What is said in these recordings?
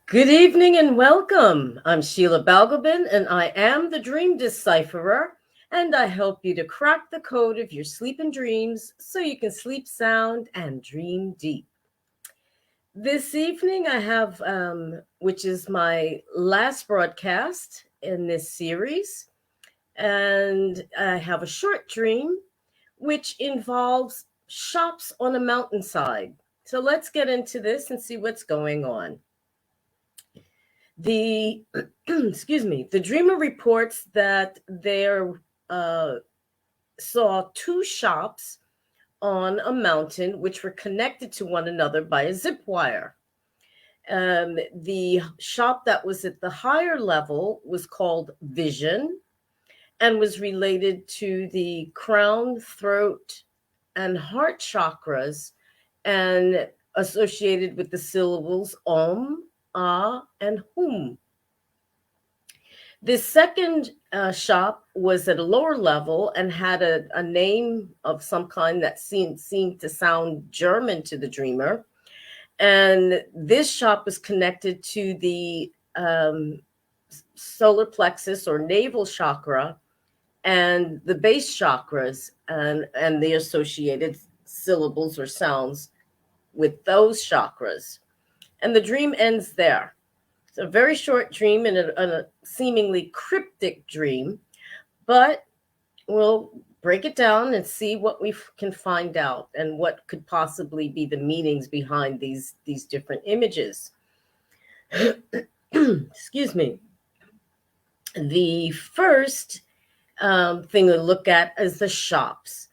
Good evening and welcome. I'm Sheila Balgobin and I am the Dream Decipherer, and I help you to crack the code of your sleep and dreams so you can sleep sound and dream deep. This evening I have, which is my last broadcast in this series, and I have a short dream which involves shops on a mountainside. So let's get into this and see what's going on. The excuse me, the dreamer reports that there uh, saw two shops on a mountain which were connected to one another by a zip wire. The shop that was at the higher level was called Vision and was related to the crown, throat, and heart chakras and associated with the syllables Om, Ah, and Hum. This second shop was at a lower level and had a name of some kind that seemed to sound German to the dreamer. And this shop was connected to the solar plexus or navel chakra and the base chakras and the associated syllables or sounds with those chakras. And the dream ends there. It's a very short dream and a seemingly cryptic dream, but we'll break it down and see what we can find out and what could possibly be the meanings behind these different images. Excuse me. The first thing to look at is the shops.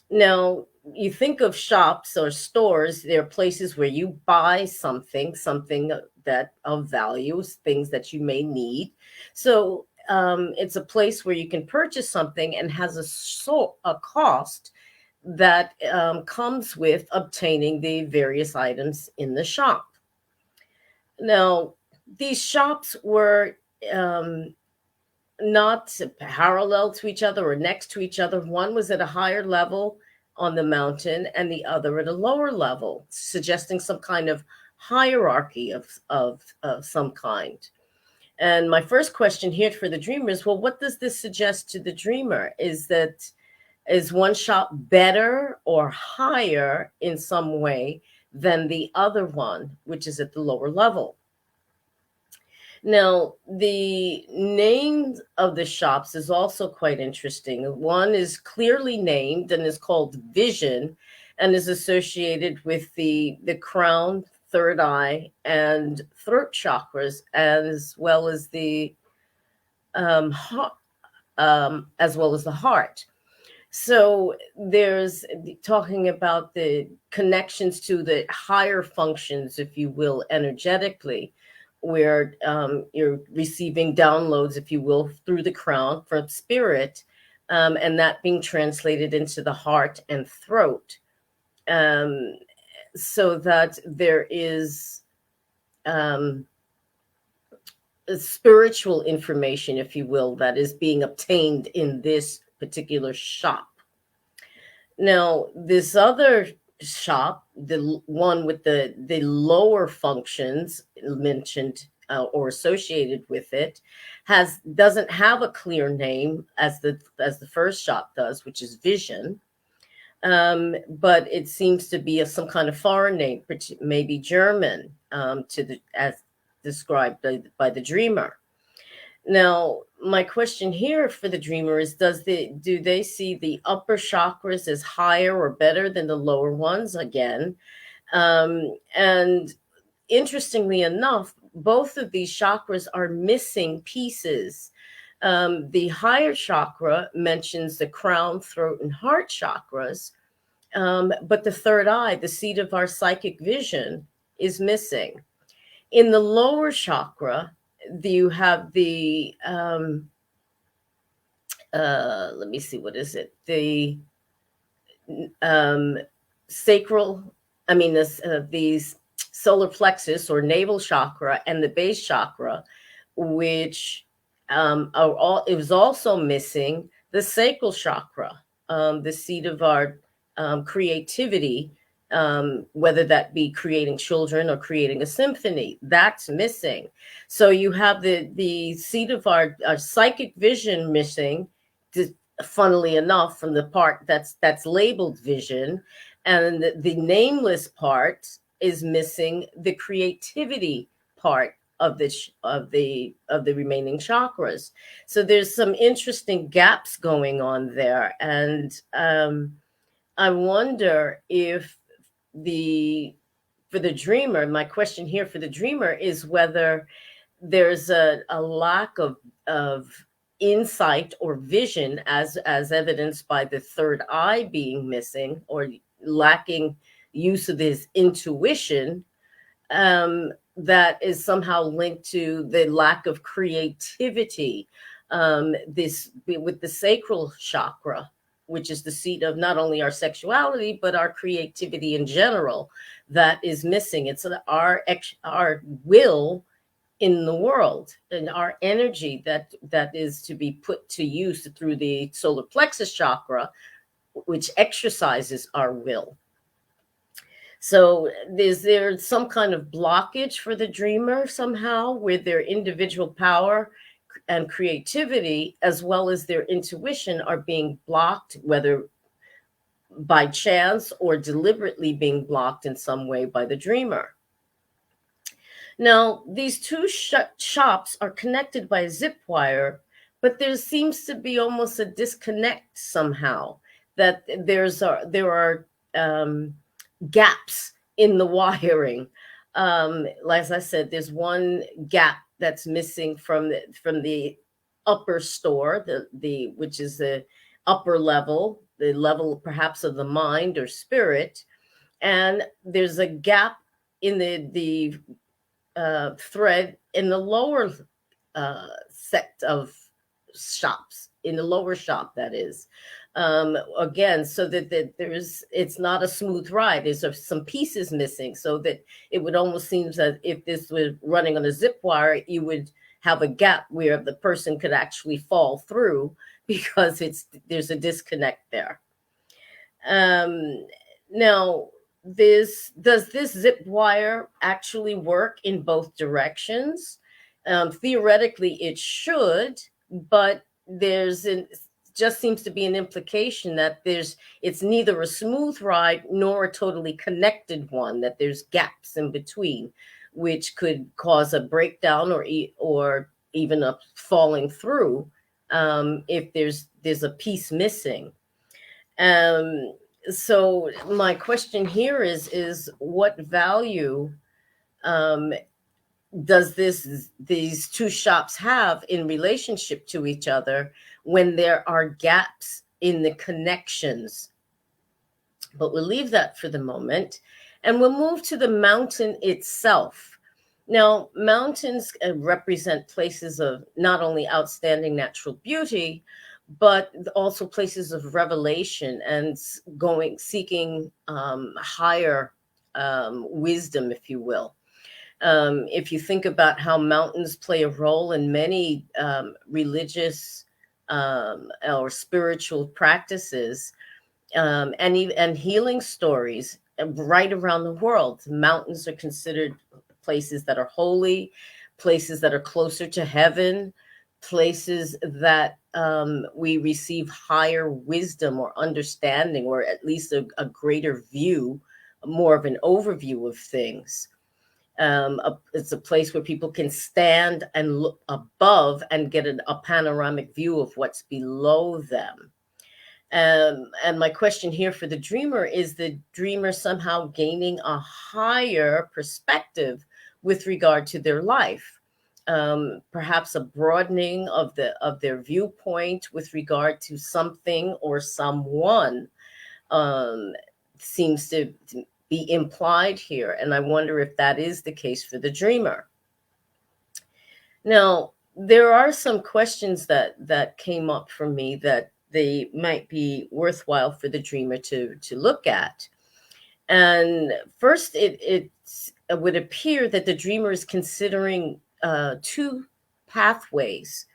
Now, you think of shops or stores, they're places where you buy something that of value, things that you may need. So it's a place where you can purchase something and has a cost that comes with obtaining the various items in the shop. Now, these shops were um, not parallel to each other or next to each other. One was at a higher level on the mountain and the other at a lower level, suggesting some kind of hierarchy of some kind. And my first question here for the dreamer is, well, what does this suggest to the dreamer? Is one shop better or higher in some way than the other one, which is at the lower level? Now, the names of the shops is also quite interesting. One is clearly named and is called Vision and is associated with the crown, third eye, and throat chakras, as well as the heart, as well as the heart. So there's talking about the connections to the higher functions, if you will, energetically, where you're receiving downloads, if you will, through the crown from spirit, and that being translated into the heart and throat, um, so that there is um, spiritual information, if you will, that is being obtained in this particular shop. Now, this other shop, the one with the lower functions mentioned or associated with it, has doesn't have a clear name as the first shop does, which is Vision. But it seems to be some kind of foreign name, maybe German, to the as described by the dreamer. Now, my question here for the dreamer is, do they see the upper chakras as higher or better than the lower ones again? And interestingly enough, both of these chakras are missing pieces. The higher chakra mentions the crown, throat, and heart chakras, but the third eye, the seat of our psychic vision, is missing. In the lower chakra, you have the let me see, what is it, the um sacral, I mean this these solar plexus or navel chakra and the base chakra, which are all, it was also missing the sacral chakra, the seat of our creativity, whether that be creating children or creating a symphony. That's missing. So you have the seat of our psychic vision missing, funnily enough, from the part that's labeled vision, and the nameless part is missing the creativity part of the remaining chakras. So there's some interesting gaps going on there, and I wonder if the for the dreamer, my question here for the dreamer is whether there's a lack of insight or vision, as evidenced by the third eye being missing, or lacking use of his intuition, that is somehow linked to the lack of creativity. This with the sacral chakra, which is the seat of not only our sexuality but our creativity in general, that is missing. It's our will in the world, and our energy that is to be put to use through the solar plexus chakra, which exercises our will. So is there some kind of blockage for the dreamer somehow, where their individual power and creativity as well as their intuition are being blocked, whether by chance or deliberately being blocked in some way by the dreamer? Now, these two shops are connected by a zip wire, but there seems to be almost a disconnect somehow, that there are gaps in the wiring. As I said, there's one gap that's missing from the upper store, the which is the upper level, the level perhaps of the mind or spirit, and there's a gap in the thread in the lower set of shops, in the lower shop, that is. Again, so that it's not a smooth ride. There's some pieces missing, so that it would almost seem that if this was running on a zip wire, you would have a gap where the person could actually fall through, because there's a disconnect there. Now, does this zip wire actually work in both directions? Theoretically, it should, but just seems to be an implication that it's neither a smooth ride nor a totally connected one, that there's gaps in between, which could cause a breakdown or even a falling through, if there's a piece missing. So my question here is what value does these two shops have in relationship to each other when there are gaps in the connections? But we'll leave that for the moment, and we'll move to the mountain itself. Now, mountains represent places of not only outstanding natural beauty, but also places of revelation and seeking higher wisdom, if you will. If you think about how mountains play a role in many religious or spiritual practices, and healing stories right around the world, mountains are considered places that are holy, places that are closer to heaven, places that we receive higher wisdom or understanding, or at least a greater view, more of an overview of things. It's a place where people can stand and look above and get a panoramic view of what's below them. And my question here for the dreamer is the dreamer somehow gaining a higher perspective with regard to their life, perhaps a broadening of their viewpoint with regard to something or someone, seems to be implied here. And I wonder if that is the case for the dreamer. Now, there are some questions that came up for me that they might be worthwhile for the dreamer to look at. And first, it would appear that the dreamer is considering two pathways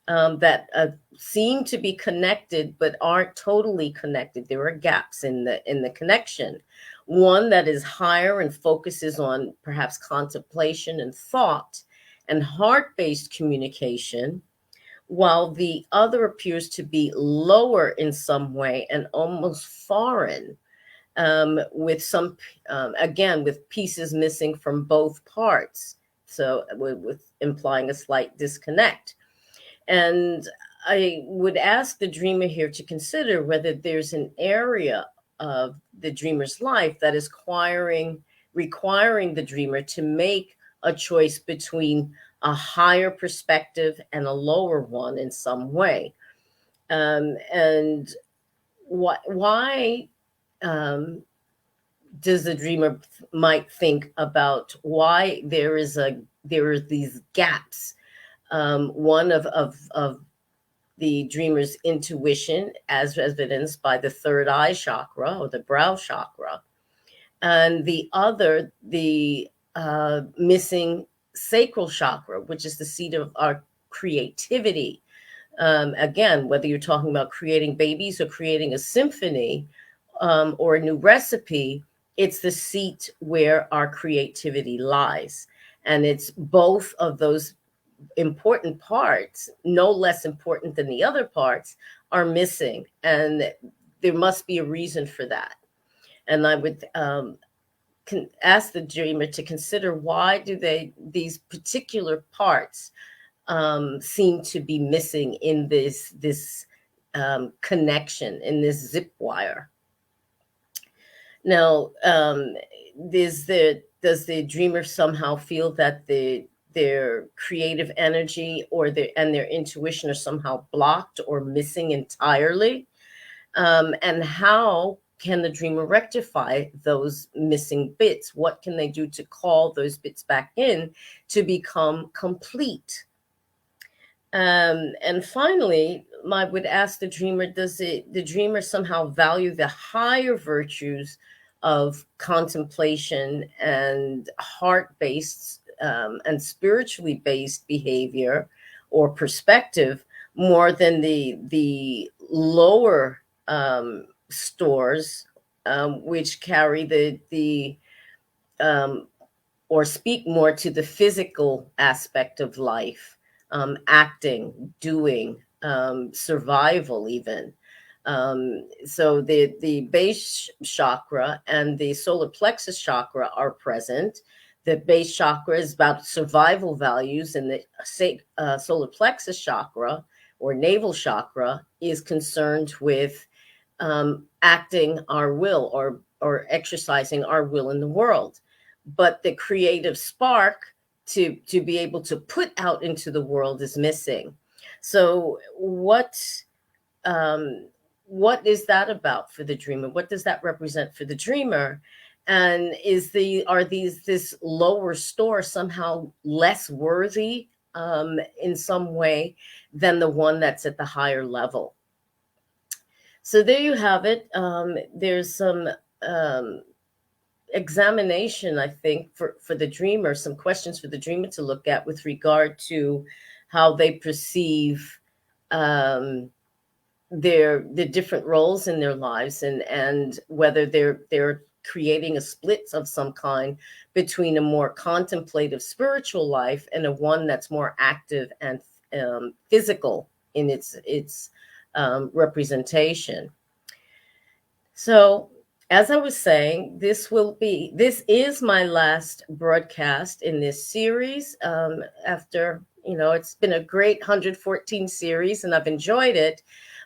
that seem to be connected but aren't totally connected. There are gaps in the connection. one that is higher and focuses on perhaps contemplation and thought and heart-based communication, while the other appears to be lower in some way and almost foreign, with some, again, with pieces missing from both parts. So, with implying a slight disconnect. And I would ask the dreamer here to consider whether there's an area of the dreamer's life that is requiring the dreamer to make a choice between a higher perspective and a lower one in some way. And why does the dreamer might think about why there are these gaps? One of the dreamer's intuition, as evidenced by the third eye chakra or the brow chakra, and the other, the missing sacral chakra, which is the seat of our creativity. Again, whether you're talking about creating babies or creating a symphony, or a new recipe, it's the seat where our creativity lies. And it's both of those important parts, no less important than the other parts, are missing. And there must be a reason for that. And I would ask the dreamer to consider, why do these particular parts seem to be missing in this connection, in this zip wire? Now, does the dreamer somehow feel that their creative energy or their intuition are somehow blocked or missing entirely? And how can the dreamer rectify those missing bits? What can they do to call those bits back in to become complete? And finally, I would ask the dreamer, does the dreamer somehow value the higher virtues of contemplation and heart-based and spiritually based behavior or perspective more than the lower stores, which carry the or speak more to the physical aspect of life, acting, doing, survival, even. So the base chakra and the solar plexus chakra are present. The base chakra is about survival values, and the solar plexus chakra or navel chakra is concerned with acting our will or exercising our will in the world. But the creative spark to be able to put out into the world is missing. So what is that about for the dreamer? What does that represent for the dreamer? And are this lower store somehow less worthy in some way than the one that's at the higher level? So there you have it. There's some examination, I think, for the dreamer, some questions for the dreamer to look at with regard to how they perceive the different roles in their lives, and whether they're creating a split of some kind between a more contemplative spiritual life and a one that's more active and physical in its representation. So, as I was saying, this is my last broadcast in this series. After, it's been a great 114 series and I've enjoyed it,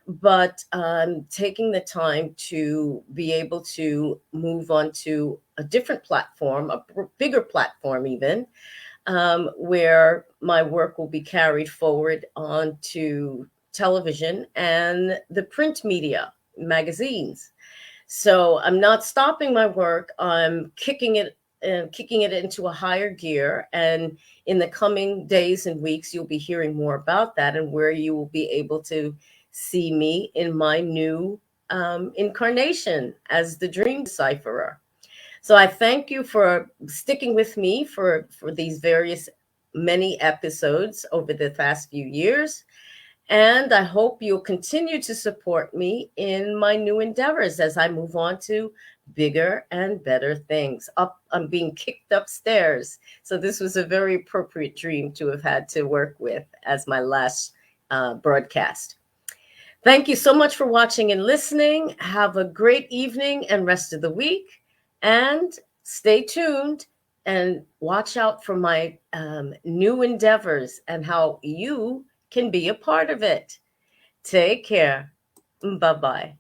but I'm taking the time to be able to move on to a different platform, a bigger platform even, where my work will be carried forward onto television and the print media, magazines. So I'm not stopping my work. I'm kicking it into a higher gear. And in the coming days and weeks, you'll be hearing more about that, and where you will be able to see me in my new incarnation as the Dream Decipherer. So I thank you for sticking with me for these many episodes over the past few years. And I hope you'll continue to support me in my new endeavors as I move on to bigger and better things. I'm being kicked upstairs. So this was a very appropriate dream to have had to work with as my last broadcast. Thank you so much for watching and listening. Have a great evening and rest of the week. And stay tuned and watch out for my new endeavors and how you can be a part of it. Take care. Bye-bye.